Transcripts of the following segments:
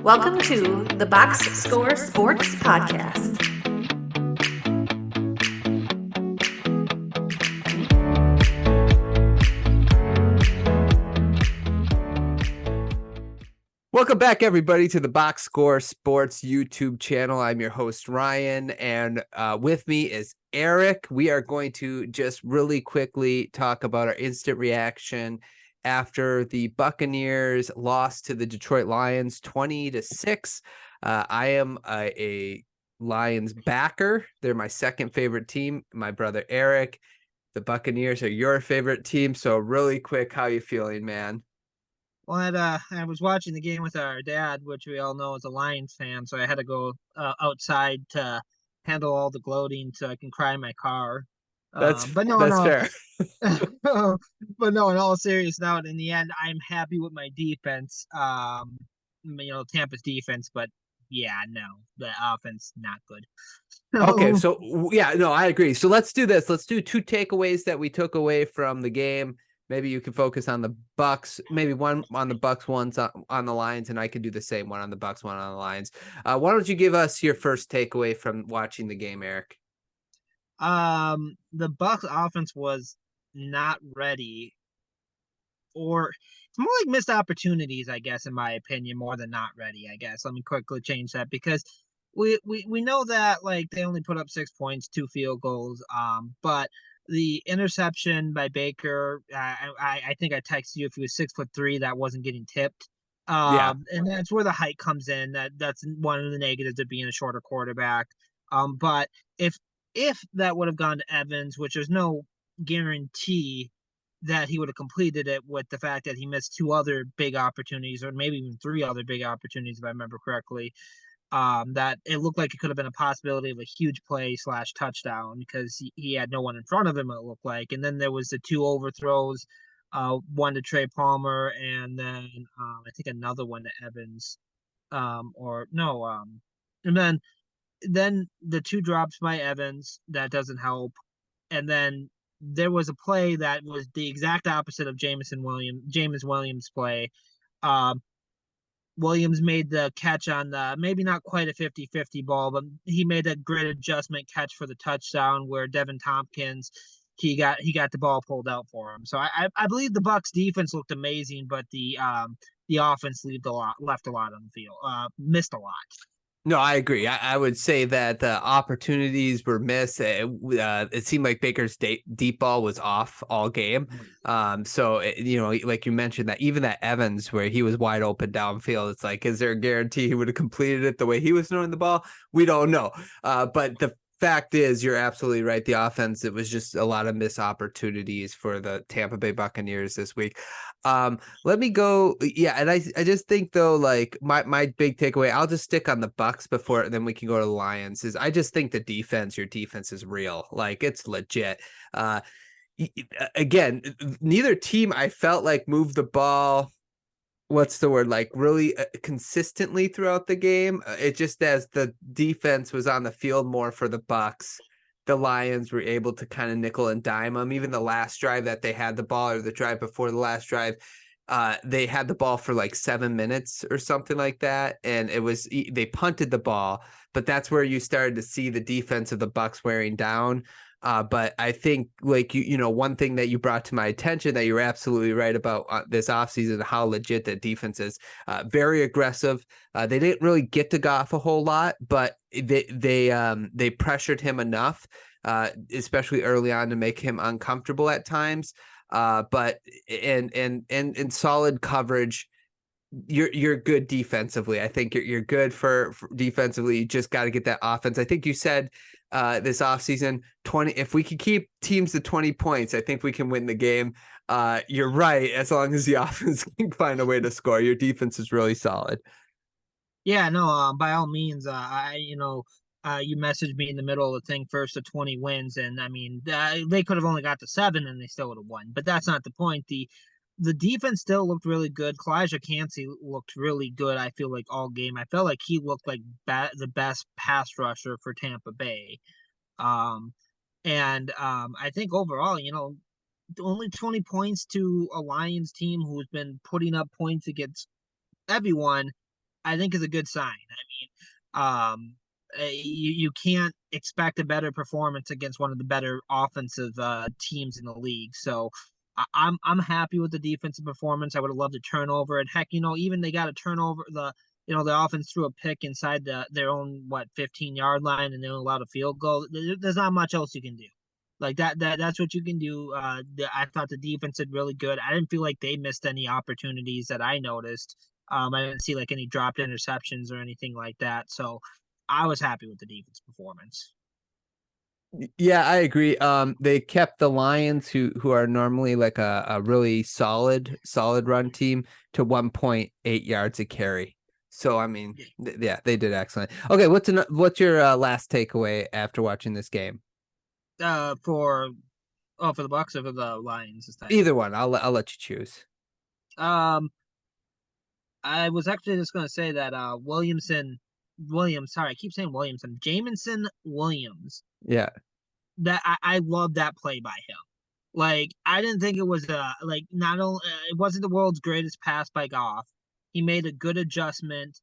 Welcome to the Box Score Sports Podcast. Welcome back, everybody, to the Box Score Sports YouTube channel. I'm your host, Ryan, and with me is Eric. We are going to just really quickly talk about our instant reaction after the Buccaneers lost to the Detroit Lions 20-6. I am a Lions backer. They're my second favorite team. My brother, Eric. The Buccaneers are your favorite team. So really quick, how you feeling, man? Well, I was watching the game with our dad, which we all know is a Lions fan, so I had to go outside to handle all the gloating so I can cry in my car. That's But no. fair. But no, in all serious note, in the end, I'm happy with my defense. Tampa's defense, but yeah, no, the offense not good. Okay, so yeah, no, I agree. So let's do this. Let's do two takeaways that we took away from the game. Maybe you can focus on the Bucs, maybe one on the Bucs, one's on the Lions, and I could do the same, one on the Bucs, one on the Lions. Why don't you give us your first takeaway from watching the game, Eric? The Bucs offense was not ready, or it's more like missed opportunities, I guess, in my opinion, more than not ready, I guess. Let me quickly change that because we know that like they only put up 6 points, 2 field goals, but the interception by Baker, I think I texted you if he was 6'3", that wasn't getting tipped. Yeah. And that's where the height comes in. That's one of the negatives of being a shorter quarterback. But if that would have gone to Evans, which there's no guarantee that he would have completed it with the fact that he missed 2 other big opportunities, or maybe even 3 other big opportunities, if I remember correctly. That it looked like it could have been a possibility of a huge play / touchdown because he had no one in front of him, it looked like. And then there was the 2 overthrows, one to Trey Palmer, and then I think another one to Evans, and then the 2 drops by Evans that doesn't help, and then there was a play that was the exact opposite of Jameis Williams' play. Um, Williams made the catch on the maybe not quite a 50-50 ball, but he made a great adjustment catch for the touchdown where Devin Tompkins he got the ball pulled out for him. So I believe the Bucs defense looked amazing, but the offense left a lot on the field, missed a lot. No, I agree. I would say that the opportunities were missed. It seemed like Baker's deep ball was off all game. Like you mentioned, that even that Evans, where he was wide open downfield, it's like, is there a guarantee he would have completed it the way he was throwing the ball? We don't know. But the fact is, you're absolutely right. The offense, it was just a lot of missed opportunities for the Tampa Bay Buccaneers this week. Let me go. Yeah, and I just think though, like my big takeaway, I'll just stick on the Bucs before then we can go to the Lions, is I just think your defense is real. Like it's legit. Again, neither team I felt like moved the ball. What's the word? Like really consistently throughout the game. It just, as the defense was on the field more for the Bucs, the Lions were able to kind of nickel and dime them. Even the last drive that they had the ball, or the drive before the last drive, they had the ball for like 7 minutes or something like that, and they punted the ball. But that's where you started to see the defense of the Bucs wearing down. But I think, like, one thing that you brought to my attention that you're absolutely right about this offseason, how legit the defense is. Very aggressive. They didn't really get to Goff a whole lot, but they pressured him enough, especially early on, to make him uncomfortable at times. But in solid coverage, you're good defensively. I think you're good for defensively. You just got to get that offense. I think you said this offseason, 20, if we could keep teams to 20 points, I think we can win the game. You're right, as long as the offense can find a way to score. Your defense is really solid. Yeah, no, by all means, you messaged me in the middle of the thing first to 20 wins, and I mean, they could have only got to 7 and they still would have won, but that's not the point. The defense still looked really good. Kalijah Kancey looked really good, I feel like, all game. I felt like he looked like the best pass rusher for Tampa Bay. I think overall, only 20 points to a Lions team who's been putting up points against everyone. I think is a good sign. You can't expect a better performance against one of the better offensive teams in the league. So I'm happy with the defensive performance. I would have loved a turnover, and heck, even they got a turnover. The offense threw a pick inside their own 15-yard line, and they allowed a field goal. There's not much else you can do. Like that's what you can do. I thought the defense did really good. I didn't feel like they missed any opportunities that I noticed. I didn't see like any dropped interceptions or anything like that. So I was happy with the defense performance. Yeah, I agree. They kept the Lions, who are normally like a really solid run team, to 1.8 yards a carry. So I mean, yeah, they did excellent. Okay, what's your last takeaway after watching this game? For the Bucs or for the Lions this time? Either one. I'll let you choose. Um, I was actually just gonna say that sorry, I keep saying Williamson, Jamison Williams. Yeah. That I love that play by him. Like I didn't think it was not only it wasn't the world's greatest pass by Goff. He made a good adjustment.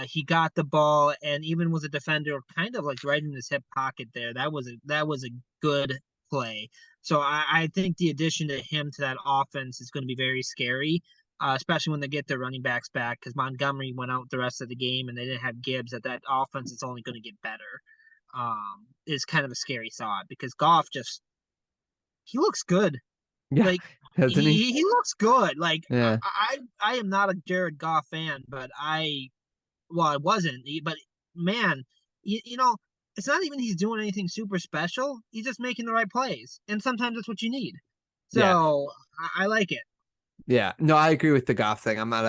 He got the ball and even was a defender kind of like right in his hip pocket there. That was a good play. So I think the addition to him to that offense is going to be very scary, especially when they get their running backs back, because Montgomery went out the rest of the game and they didn't have Gibbs. That offense is only going to get better. Is kind of a scary thought because Goff he looks good. Yeah. Like Hasn't he? he looks good. Like Yeah. I am not a Jared Goff fan, but I wasn't. But man, it's not even he's doing anything super special. He's just making the right plays, and sometimes that's what you need. Yeah. So I like it. Yeah. No, I agree with the Goff thing. I'm not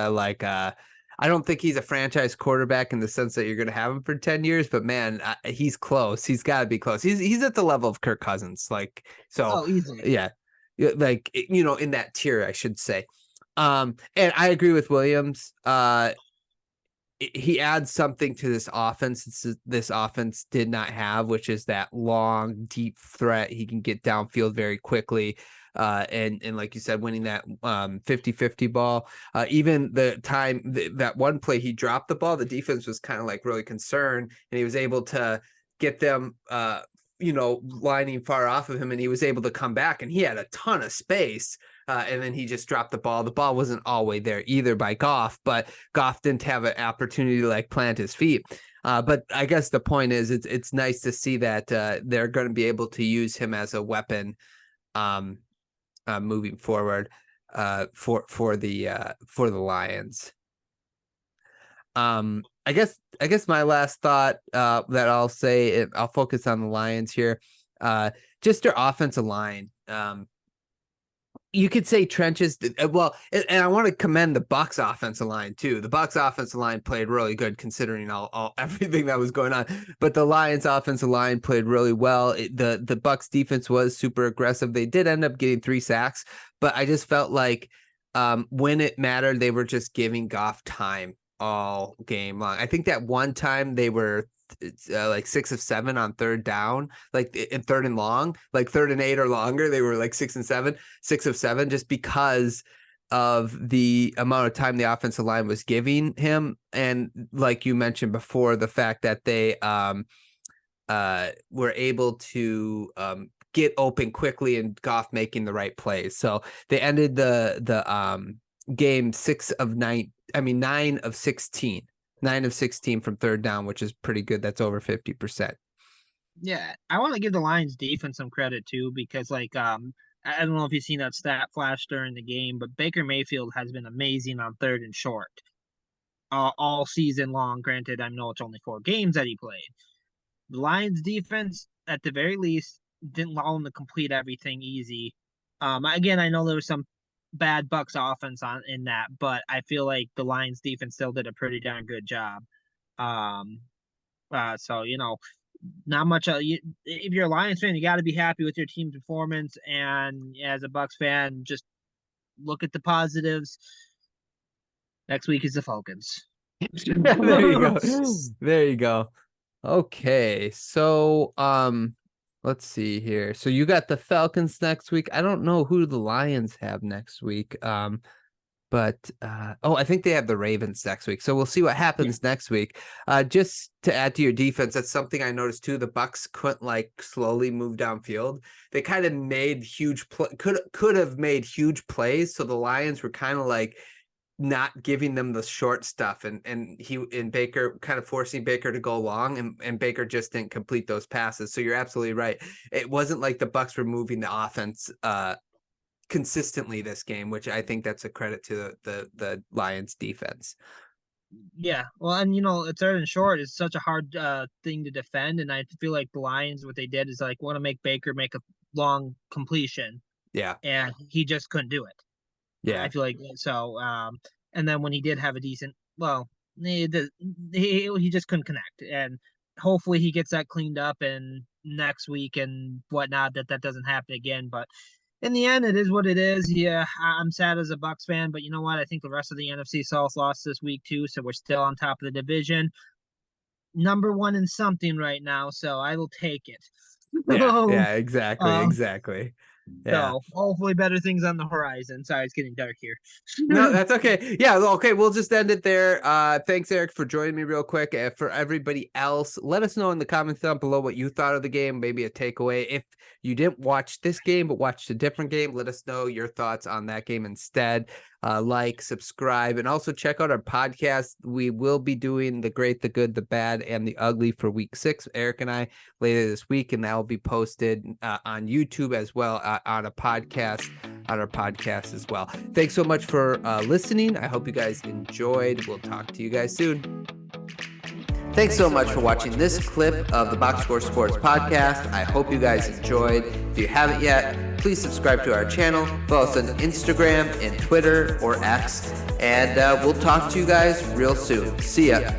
I don't think he's a franchise quarterback in the sense that you're going to have him for 10 years, but man, he's close. He's got to be close. He's at the level of Kirk Cousins. Like, so Easily. yeah, like, in that tier, I should say. And I agree with Williams. He adds something to this offense. This offense did not have, which is that long, deep threat. He can get downfield very quickly. And like you said, winning that 50-50 ball. Even the time that one play he dropped the ball, the defense was kind of like really concerned, and he was able to get them lining far off of him, and he was able to come back, and he had a ton of space. And then he just dropped the ball. The ball wasn't always there either by Goff, but Goff didn't have an opportunity to like plant his feet. But I guess the point is, it's nice to see that they're going to be able to use him as a weapon moving forward for the Lions. I guess my last thought that I'll say, I'll focus on the Lions here. Just their offensive line. You could say trenches. Well, and I want to commend the Bucs offensive line too. The Bucs offensive line played really good considering all everything that was going on. But the Lions offensive line played really well. The Bucs defense was super aggressive. They did end up getting 3 sacks, but I just felt like when it mattered, they were just giving Goff time all game long. I think that one time they were like 6 of 7 on third down, like in third and long, like 3rd and 8 or longer. They were like 6 of 7, just because of the amount of time the offensive line was giving him. And like you mentioned before, the fact that they were able to get open quickly and Goff making the right plays. So they ended the game 9 of 16. 9 of 16 from third down, which is pretty good. That's over 50%. Yeah, I want to give the Lions defense some credit too, because I don't know if you've seen that stat flash during the game, but Baker Mayfield has been amazing on 3rd and short all season long. Granted, I know it's only 4 games that he played. The Lions defense, at the very least, didn't allow him to complete everything easy. Again, I know there was some bad Bucs offense in that, but I feel like the Lions defense still did a pretty darn good job. So not much. If you're a Lions fan, you got to be happy with your team's performance, and as a Bucs fan, just look at the positives. Next week is the Falcons. There you go. There you go. Okay, so let's see here. So you got the Falcons next week. I don't know who the Lions have next week. But I think they have the Ravens next week, so we'll see what happens next week. Just to add to your defense, that's something I noticed too. The Bucs couldn't like slowly move downfield. They kind of made could have made huge plays. So the Lions were kind of like not giving them the short stuff, and Baker kind of forcing Baker to go long, and Baker just didn't complete those passes. So you're absolutely right. It wasn't like the Bucs were moving the offense consistently this game, which I think that's a credit to the Lions defense. Yeah, well, and it's third and short is such a hard thing to defend, and I feel like the Lions, what they did is like want to make Baker make a long completion. Yeah, and he just couldn't do it. Yeah, I feel like so. And then when he did have a decent, well, he just couldn't connect, and hopefully he gets that cleaned up and next week and whatnot that doesn't happen again. But in the end, it is what it is. Yeah, I'm sad as a Bucs fan, but you know what? I think the rest of the NFC South lost this week too, so we're still on top of the division, number one in something right now. So I will take it. Yeah, exactly. Yeah. So hopefully better things on the horizon. Sorry, it's getting dark here. No, that's okay. Yeah, okay, we'll just end it there. Thanks, Eric, for joining me real quick. For everybody else, let us know in the comments down below what you thought of the game, maybe a takeaway. If you didn't watch this game but watched a different game, let us know your thoughts on that game instead. Subscribe, and also check out our podcast. We will be doing the great, the good, the bad, and the ugly for week 6, Erik and I, later this week, and that will be posted on YouTube as well, on our podcast as well. Thanks so much for listening. I hope you guys enjoyed. We'll talk to you guys soon. Thanks so much for watching this clip of the Box Score Sports Podcast. I hope you guys enjoyed. If you haven't yet, please subscribe to our channel. Follow us on Instagram and Twitter or X. And we'll talk to you guys real soon. See ya.